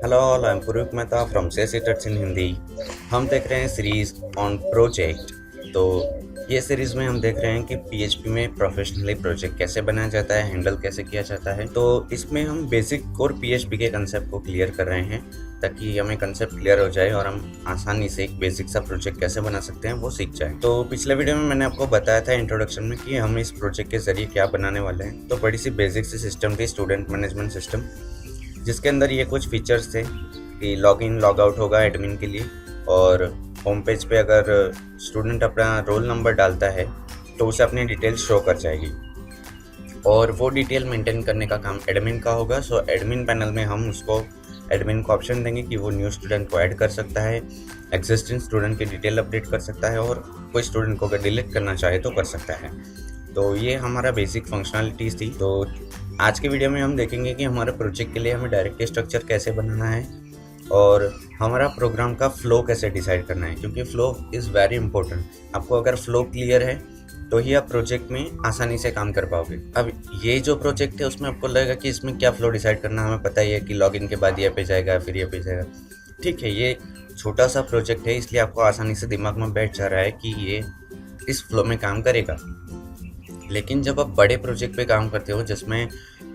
Hello all, I am Puruk Mehta from सेसी touch in Hindi. हम देख रहे हैं सीरीज़ ऑन प्रोजेक्ट। तो ये सीरीज़ में हम देख रहे हैं कि पीएचपी में प्रोफेशनली प्रोजेक्ट कैसे बनाया जाता है, हैंडल कैसे किया जाता है। तो इसमें हम बेसिक कोर पीएचपी के कंसेप्ट को क्लियर कर रहे हैं ताकि हमें कंसेप्ट क्लियर हो जाए और हम आसानी से एक बेसिक सा प्रोजेक्ट कैसे बना सकते हैं वो सीख जाए। तो पिछले वीडियो में मैंने आपको बताया था इंट्रोडक्शन में कि हम इस प्रोजेक्ट के जरिए क्या बनाने वाले हैं। तो बड़ी सी बेसिक सी सिस्टम थी, स्टूडेंट मैनेजमेंट सिस्टम, जिसके अंदर ये कुछ फीचर्स थे कि लॉगिन लॉग आउट होगा एडमिन के लिए, और होम पेज पे अगर स्टूडेंट अपना रोल नंबर डालता है तो उसे अपनी डिटेल शो कर जाएगी और वो डिटेल मेंटेन करने का काम एडमिन का होगा। सो एडमिन पैनल में हम उसको एडमिन को ऑप्शन देंगे कि वो न्यू स्टूडेंट को ऐड कर सकता है, एग्जिस्टिंग स्टूडेंट की डिटेल अपडेट कर सकता है और कोई स्टूडेंट को अगर डिलीट करना चाहे तो कर सकता है। तो ये हमारा बेसिक फंक्शनलिटीज़ थी। तो आज के वीडियो में हम देखेंगे कि हमारे प्रोजेक्ट के लिए हमें डायरेक्टरी स्ट्रक्चर कैसे बनाना है और हमारा प्रोग्राम का फ़्लो कैसे डिसाइड करना है, क्योंकि फ़्लो इज़ वेरी इंपॉर्टेंट। आपको अगर फ़्लो क्लियर है तो ही आप प्रोजेक्ट में आसानी से काम कर पाओगे। अब ये जो प्रोजेक्ट है उसमें आपको लगेगा कि इसमें क्या फ़्लो डिसाइड करना, हमें पता ही है कि लॉगिन के बाद ये पे जाएगा फिर ये पे जाएगा। ठीक है, ये छोटा सा प्रोजेक्ट है इसलिए आपको आसानी से दिमाग में बैठ जा रहा है कि ये इस फ्लो में काम करेगा। लेकिन जब आप बड़े प्रोजेक्ट पे काम करते हो जिसमें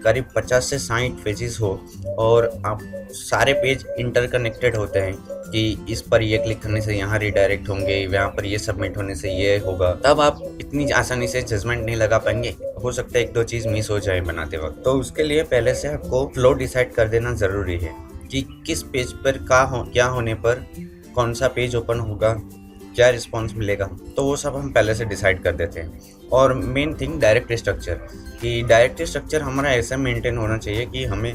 करीब 50 से 60 पेजेस हो और आप सारे पेज इंटरकनेक्टेड होते हैं कि इस पर ये क्लिक करने से यहाँ रिडायरेक्ट होंगे, यहाँ पर ये सबमिट होने से ये होगा, तब आप इतनी आसानी से जजमेंट नहीं लगा पाएंगे। हो सकता है एक दो चीज़ मिस हो जाए बनाते वक्त। तो उसके लिए पहले से आपको फ्लो डिसाइड कर देना ज़रूरी है कि किस पेज पर क्या होने पर कौन सा पेज ओपन होगा, क्या रिस्पॉन्स मिलेगा। तो वो सब हम पहले से डिसाइड कर देते हैं। और मेन थिंग डायरेक्टरी स्ट्रक्चर, कि डायरेक्टरी स्ट्रक्चर हमारा ऐसा मेंटेन होना चाहिए कि हमें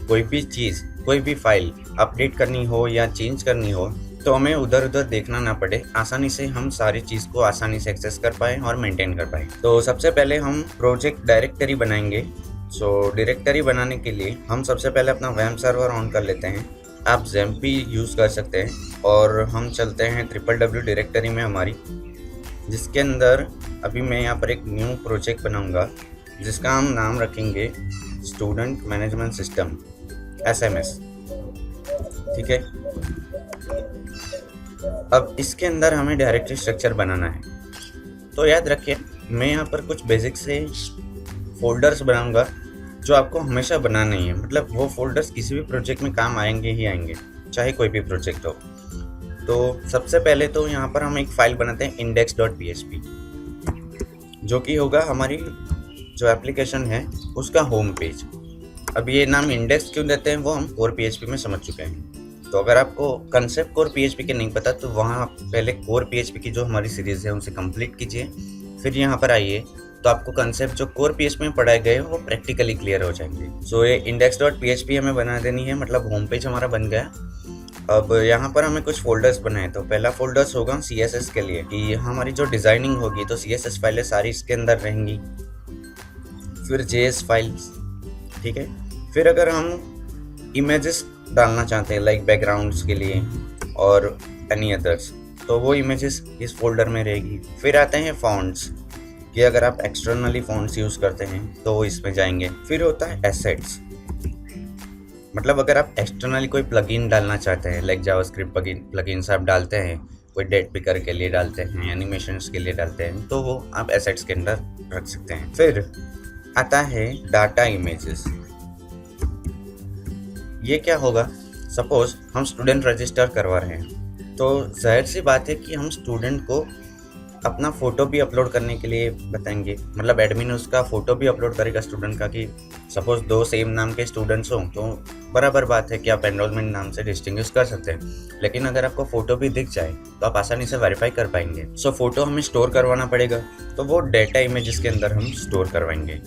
कोई भी चीज़, कोई भी फाइल अपडेट करनी हो या चेंज करनी हो तो हमें उधर उधर देखना ना पड़े, आसानी से हम सारी चीज़ को आसानी से एक्सेस कर पाएँ और मेंटेन कर पाएँ। तो सबसे पहले हम प्रोजेक्ट डायरेक्टरी बनाएंगे। सो डायरेक्टरी बनाने के लिए हम सबसे पहले अपना वेब सर्वर ऑन कर लेते हैं। आप ज़ैम्पी यूज़ कर सकते हैं और हम चलते हैं www डायरेक्टरी में हमारी, जिसके अंदर अभी मैं यहाँ पर एक न्यू प्रोजेक्ट बनाऊंगा जिसका हम नाम रखेंगे स्टूडेंट मैनेजमेंट सिस्टम SMS। ठीक है, अब इसके अंदर हमें डायरेक्टरी स्ट्रक्चर बनाना है। तो याद रखिए, मैं यहाँ पर कुछ बेसिक से फोल्डर्स बनाऊंगा जो आपको हमेशा बनाना ही है। मतलब वो फोल्डर्स किसी भी प्रोजेक्ट में काम आएंगे ही आएंगे, चाहे कोई भी प्रोजेक्ट हो। तो सबसे पहले तो यहाँ पर हम एक फाइल बनाते हैं index.php, जो कि होगा हमारी जो एप्लीकेशन है उसका होम पेज। अब ये नाम इंडेक्स क्यों देते हैं वो हम कोर PHP में समझ चुके हैं। तो अगर आपको कंसेप्ट कोर PHP के नहीं पता तो वहाँ पहले कोर PHP की जो हमारी सीरीज़ है उनसे कंप्लीट कीजिए, फिर यहाँ पर आइए तो आपको कंसेप्ट जो कोर PHP में पढ़ाए गए वो प्रैक्टिकली क्लियर हो जाएंगे। सो ये index.php हमें बना देनी है, मतलब होम पेज हमारा बन गया। अब यहाँ पर हमें कुछ फोल्डर्स बनाए। तो पहला फोल्डर्स होगा CSS के लिए, कि हमारी जो डिज़ाइनिंग होगी तो CSS फाइलें सारी इसके अंदर रहेंगी। फिर JS फाइल्स, ठीक है। फिर अगर हम इमेजेस डालना चाहते हैं लाइक बैकग्राउंड्स के लिए और एनी अदर्स, तो वो इमेजेस इस फोल्डर में रहेगी। फिर आते हैं फॉन्ट्स, कि अगर आप एक्सटर्नली फॉन्ट्स यूज़ करते हैं तो वो इसमें जाएंगे। फिर होता है एसेट्स, मतलब अगर आप एक्सटर्नली कोई प्लगइन डालना चाहते हैं लाइक जावास्क्रिप्ट प्लगइन्स आप डालते हैं, कोई डेट पिकर के लिए डालते हैं, एनिमेशंस के लिए डालते हैं, तो वो आप एसेट्स के अंदर रख सकते हैं। फिर आता है डाटा इमेजेस। ये क्या होगा, सपोज हम स्टूडेंट रजिस्टर करवा रहे हैं तो जाहिर सी बात है कि हम स्टूडेंट को अपना फ़ोटो भी अपलोड करने के लिए बताएंगे। मतलब एडमिन उसका फ़ोटो भी अपलोड करेगा स्टूडेंट का, कि सपोज़ 2 सेम नाम के स्टूडेंट्स हों तो बराबर बात है कि आप एनरोलमेंट नाम से डिस्टिंग्विश कर सकते हैं। लेकिन अगर आपको फ़ोटो भी दिख जाए तो आप आसानी से वेरीफाई कर पाएंगे। सो फ़ोटो हमें स्टोर करवाना पड़ेगा, तो वो डेटा इमेजेस के अंदर हम स्टोर करवाएंगे।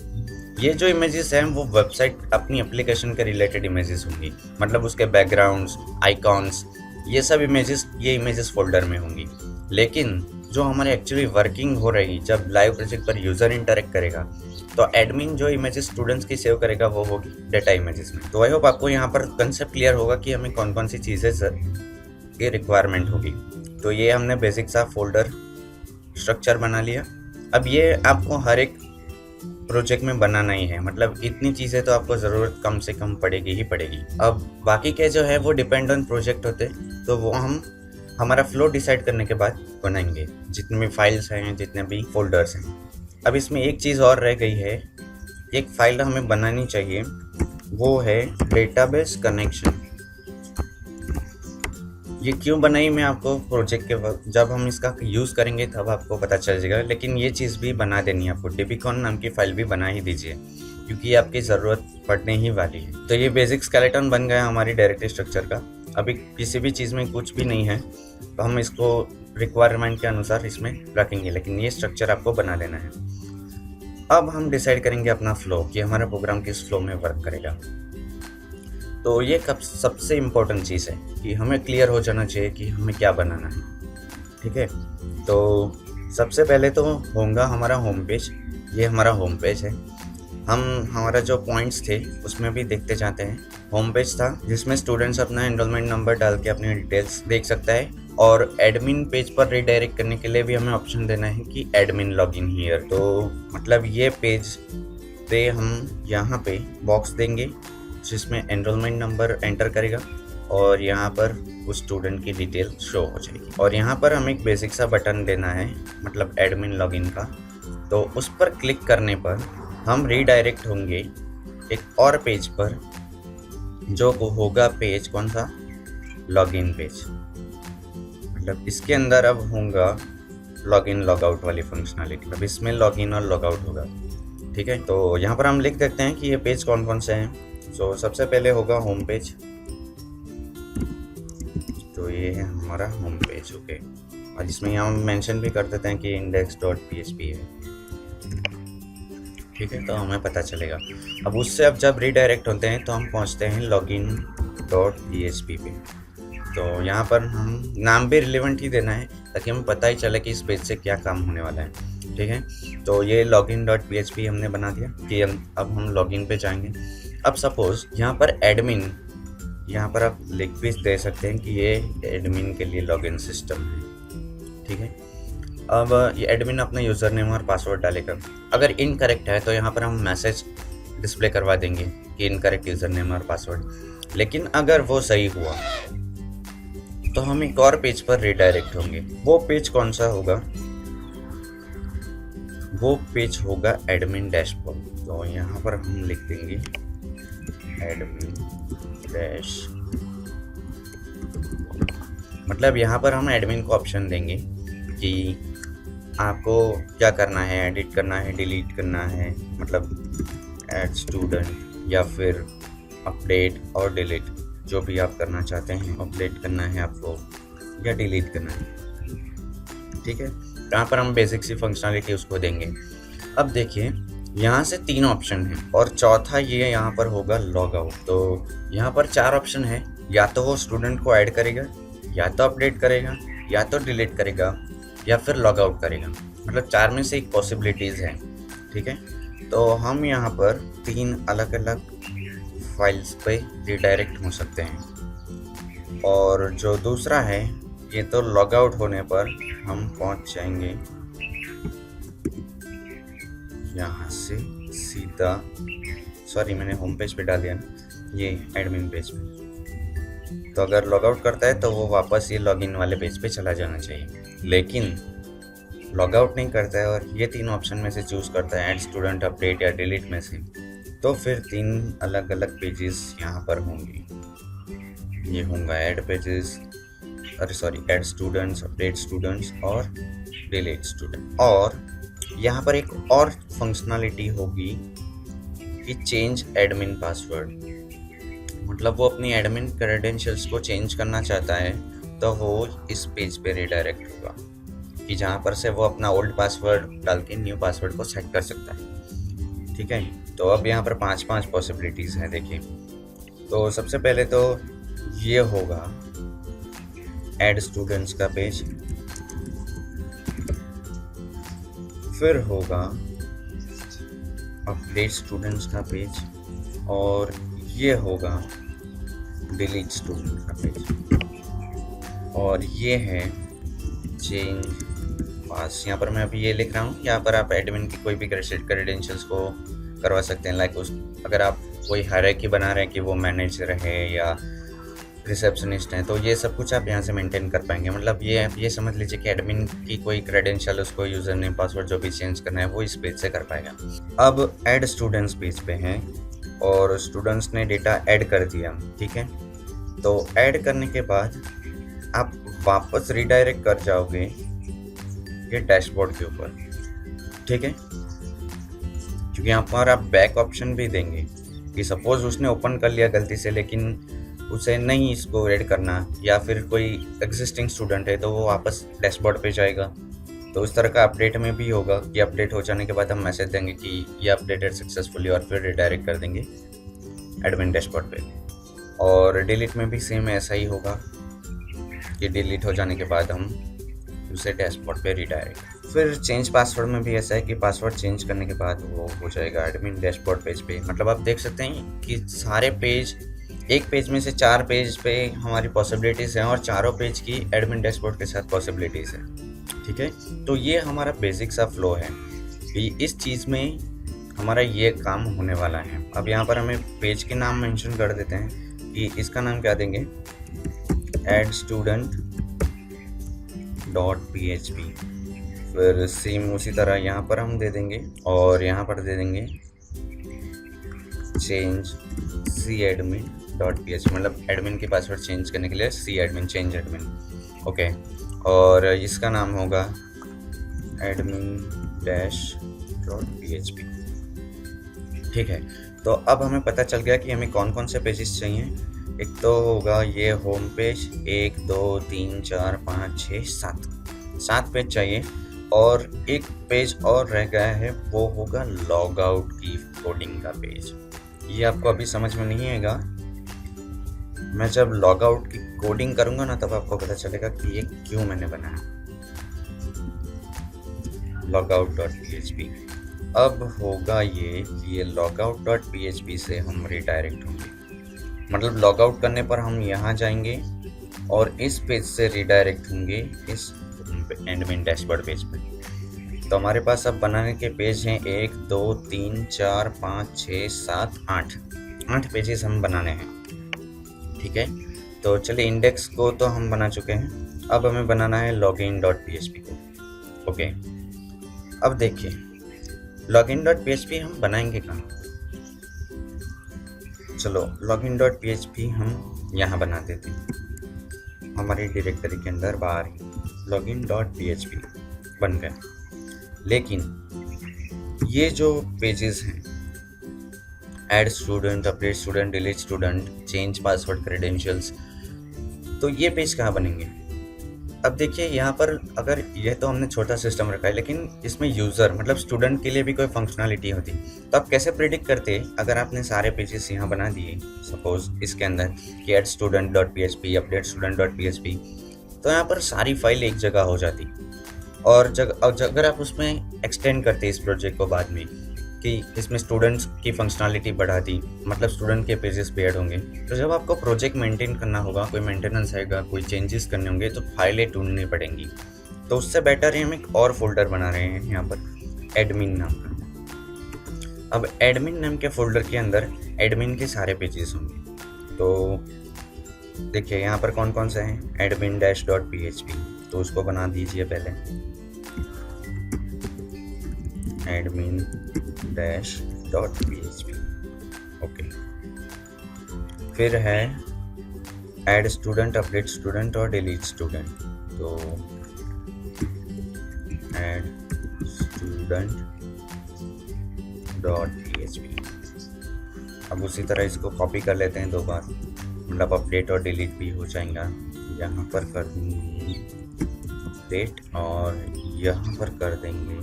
ये जो इमेजेस हैं वो वेबसाइट अपनी एप्लीकेशन के रिलेटेड इमेजेस होंगी, मतलब उसके बैकग्राउंड्स, आइकॉन्स, ये सब इमेजेस फोल्डर में होंगी। लेकिन जो हमारे एक्चुअली वर्किंग हो रही, जब लाइव प्रोजेक्ट पर यूज़र इंटरेक्ट करेगा तो एडमिन जो इमेजेस स्टूडेंट्स की सेव करेगा वो होगी डेटा इमेजेस में। तो आई होप आपको यहाँ पर कंसेप्ट क्लियर होगा कि हमें कौन कौन सी चीज़ें की रिक्वायरमेंट होगी। तो ये हमने बेसिक सा फोल्डर स्ट्रक्चर बना लिया। अब ये आपको हर एक प्रोजेक्ट में बनाना ही है, मतलब इतनी चीज़ें तो आपको ज़रूरत कम से कम पड़ेगी ही पड़ेगी। अब बाकी के जो है वो डिपेंड ऑन प्रोजेक्ट होते, तो वो हम हमारा फ्लो डिसाइड करने के बाद बनाएंगे, जितने भी फाइल्स हैं, जितने भी फोल्डर्स हैं। अब इसमें एक चीज़ और रह गई है, एक फाइल हमें बनानी चाहिए, वो है डेटाबेस कनेक्शन। ये क्यों बनाई मैं आपको प्रोजेक्ट के वक्त जब हम इसका यूज़ करेंगे तब आपको पता चल जाएगा, लेकिन ये चीज़ भी बना देनी है आपको। डिबिकॉन नाम की फ़ाइल भी बना ही दीजिए, क्योंकि आपकी ज़रूरत पड़ने ही वाली है। तो ये बेसिक स्केलेटन बन गया हमारी डायरेक्टरी स्ट्रक्चर का। अभी किसी भी चीज़ में कुछ भी नहीं है, तो हम इसको रिक्वायरमेंट के अनुसार इसमें रखेंगे, लेकिन ये स्ट्रक्चर आपको बना लेना है। अब हम डिसाइड करेंगे अपना फ़्लो, कि हमारा प्रोग्राम किस फ्लो में वर्क करेगा। तो ये सबसे इम्पोर्टेंट चीज़ है कि हमें क्लियर हो जाना चाहिए कि हमें क्या बनाना है, ठीक है। तो सबसे पहले तो होगा हमारा होम पेज। ये हमारा होम पेज है। हम हमारा जो पॉइंट्स थे उसमें भी देखते जाते हैं। होम पेज था जिसमें स्टूडेंट्स अपना एनरोलमेंट नंबर डाल के अपनी डिटेल्स देख सकता है, और एडमिन पेज पर रिडायरेक्ट करने के लिए भी हमें ऑप्शन देना है कि एडमिन लॉगिन हियर। तो मतलब ये पेज पे हम यहाँ पे बॉक्स देंगे जिसमें एनरोलमेंट नंबर एंटर करेगा, और यहाँ पर उस स्टूडेंट की डिटेल शो हो जाएगी। और यहाँ पर हमें एक बेसिक सा बटन देना है, मतलब एडमिन लॉगिन का। तो उस पर क्लिक करने पर हम रीडायरेक्ट होंगे एक और पेज पर, जो होगा पेज कौन सा, लॉगिन पेज। मतलब इसके अंदर अब होगा लॉगिन लॉगआउट वाली फंक्शनलिटी, मतलब इसमें लॉगिन और लॉगआउट होगा, ठीक है। तो यहाँ पर हम लिख देते हैं कि ये पेज कौन कौन से हैं। तो सबसे पहले होगा होम पेज, तो ये है हमारा होम पेज, ओके। और इसमें यहाँ हम मेंशन भी कर देते हैं कि index.php है, ठीक है, तो हमें पता चलेगा। अब उससे अब जब रीडायरेक्ट होते हैं तो हम पहुँचते हैं login.php पे। तो यहाँ पर हम नाम भी रिलेवेंट ही देना है, ताकि हमें पता ही चले कि इस पेज से क्या काम होने वाला है, ठीक है। तो ये login.php हमने बना दिया कि अब हम लॉगिन पे जाएंगे। अब सपोज़ यहाँ पर एडमिन, यहाँ पर आप लिख भी दे सकते हैं कि ये एडमिन के लिए लॉगिन सिस्टम है, ठीक है। अब ये एडमिन अपना यूज़र नेम और पासवर्ड डालेगा। अगर इनकरेक्ट है तो यहाँ पर हम मैसेज डिस्प्ले करवा देंगे कि इनकरेक्ट यूज़र नेम और पासवर्ड। लेकिन अगर वो सही हुआ तो हम एक और पेज पर रिडायरेक्ट होंगे। वो पेज कौन सा होगा, वो पेज होगा एडमिन डैशबोर्ड। तो यहाँ पर हम लिख देंगे एडमिन डैश, मतलब यहाँ पर हम एडमिन को ऑप्शन देंगे कि आपको क्या करना है, एडिट करना है, डिलीट करना है, मतलब ऐड स्टूडेंट, या फिर अपडेट और डिलीट, जो भी आप करना चाहते हैं। अपडेट करना है आपको या डिलीट करना है, ठीक है। यहाँ पर हम बेसिक सी फंक्शनलिटी उसको देंगे। अब देखिए यहाँ से 3 ऑप्शन है, और चौथा ये यहाँ पर होगा लॉग आउट। तो यहाँ पर 4 ऑप्शन है, या तो वो स्टूडेंट को ऐड करेगा, या तो अपडेट करेगा, या तो डिलीट करेगा, या फिर लॉग आउट करेगा। मतलब 4 में से एक पॉसिबिलिटीज़ है, ठीक है। तो हम यहाँ पर 3 अलग अलग फाइल्स पे रिडायरेक्ट हो सकते हैं। और जो दूसरा है, ये तो लॉग आउट होने पर हम पहुँच जाएंगे यहाँ से सीधा, सॉरी मैंने होम पेज पे डाल दिया ना, ये एडमिन पेज पे। तो अगर लॉग आउट करता है तो वो वापस ये लॉगिन वाले पेज पे चला जाना चाहिए। लेकिन लॉग आउट नहीं करता है और ये 3 ऑप्शन में से चूज़ करता है, ऐड स्टूडेंट, अपडेट या डिलीट में से, तो फिर 3 अलग अलग पेजेस यहाँ पर होंगे। ये होगा add pages, add students, update students और डिलीट स्टूडेंट। और यहाँ पर एक और फंक्शनलिटी होगी कि चेंज एडमिन पासवर्ड, मतलब वो अपनी एडमिन क्रेडेंशियल्स को चेंज करना चाहता है तो वो इस पेज पे रिडायरेक्ट होगा, कि जहाँ पर से वो अपना ओल्ड पासवर्ड डाल के न्यू पासवर्ड को सेट कर सकता है, ठीक है। तो अब यहाँ पर 5 पॉसिबिलिटीज़ हैं, देखिए। तो सबसे पहले तो ये होगा ऐड स्टूडेंट्स का पेज, फिर होगा अपडेट स्टूडेंट्स का पेज, और ये होगा डिलीट स्टूडेंट का पेज, और ये है चेंज पास। यहाँ पर मैं अभी ये लिख रहा हूँ, यहाँ पर आप एडमिन की कोई भी क्रेडेंशियल्स को करवा सकते हैं। लाइक उस अगर आप कोई हायरार्की बना रहे हैं कि वो मैनेजर है या रिसेप्शनिस्ट हैं, तो ये सब कुछ आप यहाँ से मेंटेन कर पाएंगे। मतलब ये समझ लीजिए कि एडमिन की कोई क्रेडेंशियल, उसको यूज़र नेम पासवर्ड जो भी चेंज करना है वो इस पेज से कर पाएगा। अब ऐड स्टूडेंट्स पेज पे हैं और स्टूडेंट्स ने डेटा ऐड कर दिया, ठीक है। तो ऐड करने के बाद आप वापस रिडायरेक्ट कर जाओगे ये डैशबोर्ड के ऊपर, ठीक है। क्योंकि यहाँ पर आप बैक ऑप्शन भी देंगे कि सपोज उसने ओपन कर लिया गलती से, लेकिन उसे नहीं इसको ऐड करना, या फिर कोई एग्जिस्टिंग स्टूडेंट है तो वो वापस डैशबोर्ड पे जाएगा। तो उस तरह का अपडेट में भी होगा कि अपडेट हो जाने के बाद हम मैसेज देंगे कि ये अपडेटेड सक्सेसफुली, और फिर रिडायरेक्ट कर देंगे एडमिन डैशबोर्ड पे। और डिलीट में भी सेम ऐसा ही होगा कि डिलीट हो जाने के बाद हम उसे डैशबोर्ड पे रिडायरेक्ट। फिर चेंज पासवर्ड में भी ऐसा है कि पासवर्ड चेंज करने के बाद वो हो जाएगा एडमिन डैशबोर्ड पेज पे। मतलब आप देख सकते हैं कि सारे पेज, एक पेज में से 4 पेज पे हमारी पॉसिबिलिटीज़ हैं और चारों पेज की एडमिन डैशबोर्ड के साथ पॉसिबिलिटीज़ हैं, ठीक है। तो ये हमारा बेसिक सा फ्लो है कि इस चीज़ में हमारा ये काम होने वाला है। अब यहाँ पर हमें पेज के नाम मेंशन कर देते हैं कि इसका नाम क्या देंगे, एड स्टूडेंट .php। फिर सेम उसी तरह यहाँ पर हम दे देंगे और यहाँ पर दे देंगे चेंज cAdmin.php, मतलब एडमिन की पासवर्ड चेंज करने के लिए cAdmin चेंज एडमिन, ओके। और इसका नाम होगा admin-php, ठीक है। तो अब हमें पता चल गया कि हमें कौन कौन से पेजेस चाहिए। एक तो होगा ये होम पेज, 1 2 3 4 5 6 7 पेज चाहिए। और एक पेज और रह गया है, वो होगा लॉग आउट की कोडिंग का पेज। ये आपको अभी समझ में नहीं आएगा, मैं जब लॉग आउट की कोडिंग करूँगा ना तब आपको पता चलेगा कि ये क्यों मैंने बनाया logout.php। अब होगा ये logout.php से हम रिडायरेक्ट होंगे। मतलब लॉग आउट करने पर हम यहाँ जाएंगे और इस पेज से रिडायरेक्ट होंगे इस एडमिन डैशबोर्ड पेज पे। तो हमारे पास अब बनाने के पेज हैं 1 2 3 4 5 6 7 8 पेजेस हम बनाने हैं, ठीक है। तो चलिए इंडेक्स को तो हम बना चुके हैं, अब हमें बनाना है login.php को, ओके। अब देखिए login.php हम बनाएंगे कहाँ। चलो login.php हम यहाँ बना देते हैं, हमारी डायरेक्टरी के अंदर बाहर ही login.php बन गया। लेकिन ये जो पेजेस हैं, add student, update student, delete student, change password, credentials, तो ये पेज कहाँ बनेंगे। अब देखिए यहाँ पर अगर यह तो हमने छोटा सिस्टम रखा है, लेकिन इसमें यूज़र मतलब स्टूडेंट के लिए भी कोई फंक्शनलिटी होती, तो आप कैसे प्रेडिक्ट करते अगर आपने सारे पेजेस यहाँ बना दिए सपोज इसके अंदर कि ऐड स्टूडेंट.php, अपडेट स्टूडेंट.php, तो यहाँ पर सारी फाइल एक जगह हो जाती। और अगर आप उसमें एक्सटेंड करते इस प्रोजेक्ट को बाद में कि इसमें स्टूडेंट्स की फंक्शनलिटी बढ़ा दी, मतलब स्टूडेंट के पेजेस भी ऐड होंगे, तो जब आपको प्रोजेक्ट मेंटेन करना होगा, कोई मेंटेनेंस आएगा, कोई चेंजेस करने होंगे, तो फाइलें ढूंढनी पड़ेंगी। तो उससे बेटर है हम एक और फोल्डर बना रहे हैं यहाँ पर एडमिन नाम का। अब एडमिन नाम के फोल्डर के अंदर एडमिन के सारे पेजेस होंगे। तो देखिए यहाँ पर कौन कौन से हैं, admin-php, तो उसको बना दीजिए पहले admin-php, ओके। फिर है ऐड स्टूडेंट, अपडेट स्टूडेंट और डिलीट स्टूडेंट, तो ऐड student.php। अब उसी तरह इसको कॉपी कर लेते हैं 2 बार, मतलब अपडेट और डिलीट भी हो जाएगा। यहाँ पर कर देंगे अपडेट और यहाँ पर कर देंगे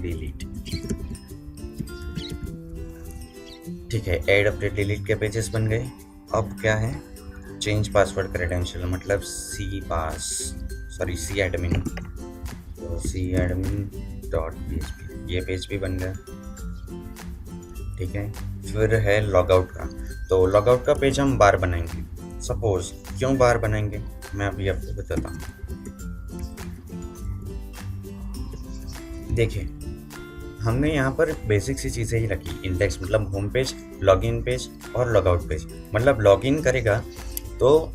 डिलीट, ठीक है। ऐड, अपडेट, डिलीट के पेजेस बन गए। अब क्या है, चेंज पासवर्ड क्रेडेंशियल, मतलब cAdmin, तो cAdmin.php, ये पेज भी बन गया, ठीक है। फिर है लॉगआउट का, तो लॉगआउट का पेज हम बार बनाएंगे। सपोज क्यों बार बनाएंगे मैं अभी आपको बताता हूँ। देखिए, हमने यहाँ पर बेसिक सी चीज़ें ही रखी, इंडेक्स मतलब होम पेज, लॉगिन पेज और लॉगआउट पेज। मतलब लॉगिन करेगा तो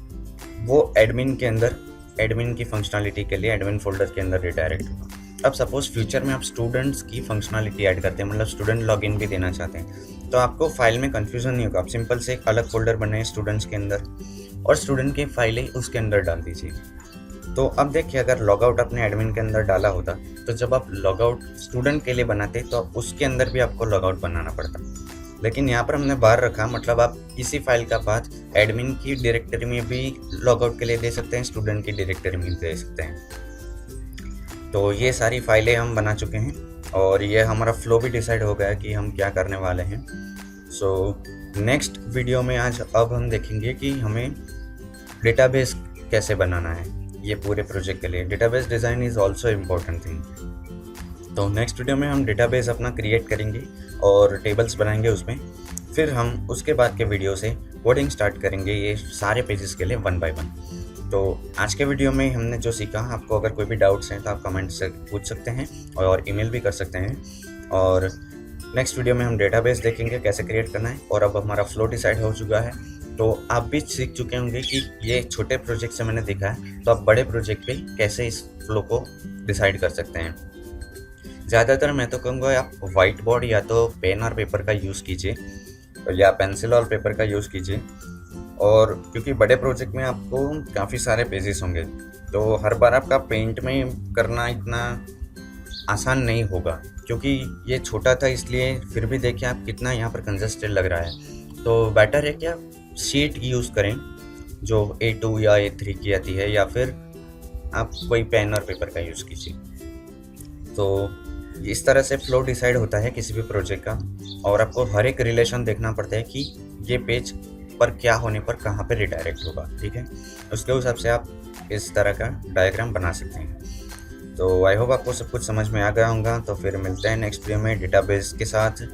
वो एडमिन के अंदर, एडमिन की फंक्शनलिटी के लिए एडमिन फोल्डर के अंदर रिडायरेक्ट होगा। अब सपोज फ्यूचर में आप स्टूडेंट्स की फंक्शनलिटी ऐड करते हैं, मतलब स्टूडेंट लॉगिन भी देना चाहते हैं, तो आपको फाइल में कन्फ्यूज़न नहीं होगा। आप सिंपल से एक अलग फोल्डर बनाए स्टूडेंट्स के अंदर और स्टूडेंट की फाइलें उसके अंदर डाल दीजिए। तो अब देखिए, अगर लॉगआउट आपने एडमिन के अंदर डाला होता तो जब आप लॉगआउट स्टूडेंट के लिए बनाते तो उसके अंदर भी आपको लॉगआउट बनाना पड़ता, लेकिन यहाँ पर हमने बाहर रखा। मतलब आप इसी फाइल का पाथ एडमिन की डायरेक्टरी में भी लॉगआउट के लिए दे सकते हैं, स्टूडेंट की डायरेक्टरी में दे सकते हैं। तो ये सारी फाइलें हम बना चुके हैं और ये हमारा फ्लो भी डिसाइड हो गया कि हम क्या करने वाले हैं। सो नेक्स्ट वीडियो में आज अब हम देखेंगे कि हमें डेटाबेस कैसे बनाना है। ये पूरे प्रोजेक्ट के लिए database design is also important thing. तो नेक्स्ट वीडियो में हम डेटाबेस अपना क्रिएट करेंगे और टेबल्स बनाएंगे उसमें। फिर हम उसके बाद के वीडियो से कोडिंग स्टार्ट करेंगे ये सारे पेजेस के लिए 1 बाय 1। तो आज के वीडियो में हमने जो सीखा, आपको अगर कोई भी डाउट्स हैं तो आप कमेंट से पूछ सकते हैं और ईमेल भी कर सकते हैं। और नेक्स्ट वीडियो में हम डेटाबेस देखेंगे कैसे क्रिएट करना है। और अब हमारा फ्लो डिसाइड हो चुका है, तो आप भी सीख चुके होंगे कि ये छोटे प्रोजेक्ट से मैंने देखा है, तो आप बड़े प्रोजेक्ट पे कैसे इस फ्लो को डिसाइड कर सकते हैं। ज़्यादातर मैं तो कहूँगा आप वाइट बोर्ड या तो पेन और पेपर का यूज़ कीजिए या पेंसिल और पेपर का यूज़ कीजिए। और क्योंकि बड़े प्रोजेक्ट में आपको काफ़ी सारे पेजेस होंगे, तो हर बार आपका पेंट में करना इतना आसान नहीं होगा, क्योंकि ये छोटा था इसलिए। फिर भी देखिए आप कितना यहाँ पर कंजस्टेड लग रहा है। तो बेटर है कि आप शीट यूज़ करें जो A2 या A3 की आती है, या फिर आप कोई पेन और पेपर का यूज़ कीजिए। तो इस तरह से फ्लो डिसाइड होता है किसी भी प्रोजेक्ट का, और आपको हर एक रिलेशन देखना पड़ता है कि ये पेज पर क्या होने पर कहाँ पे रिडायरेक्ट होगा, ठीक है। उसके हिसाब से आप इस तरह का डायग्राम बना सकते हैं। तो आई होप आपको सब कुछ समझ में आ गया होगा। तो फिर मिलते हैं नेक्स्ट वीडियो में डेटाबेस के साथ,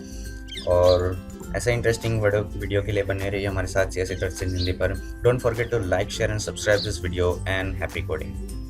और ऐसे इंटरेस्टिंग वीडियो के लिए बने रहिए हमारे साथ CSE Tuts in हिंदी पर। Don't forget to like, share and subscribe this video, and happy coding.